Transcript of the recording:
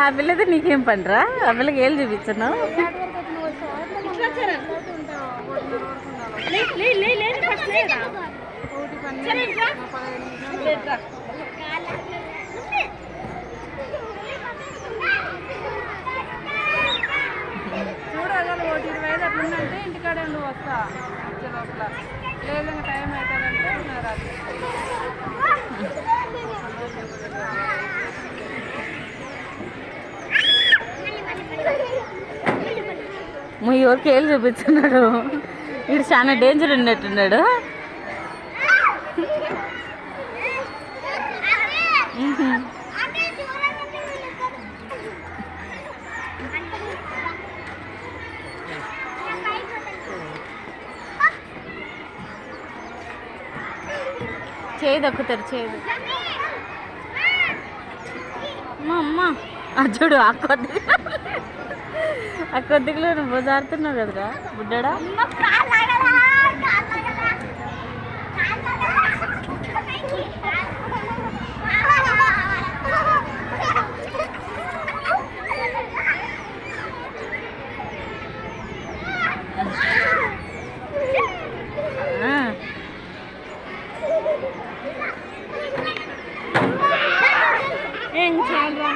ఆ పిల్లతో నీకేం పనిరా? ఆ పిల్లకి ఏళ్ళు చూపించను. చూడగల 1:25 అట్లుందంటే ఇంటికాడే ఉండి వస్తా వచ్చే లోపల. లేదు టైం అవుతుందంటే రాత్రి. ఎవరికి ఏళ్ళు చూపిస్తున్నాడు. వీడు చాలా డేంజర్ ఉన్నట్టున్నాడు. చేయి దక్కుతారు చేయదు. అమ్మ చూడు ఆ కొద్దిగా నువ్వు జారుతున్నావు కదరా బుడ్డడా. ఏం చాలా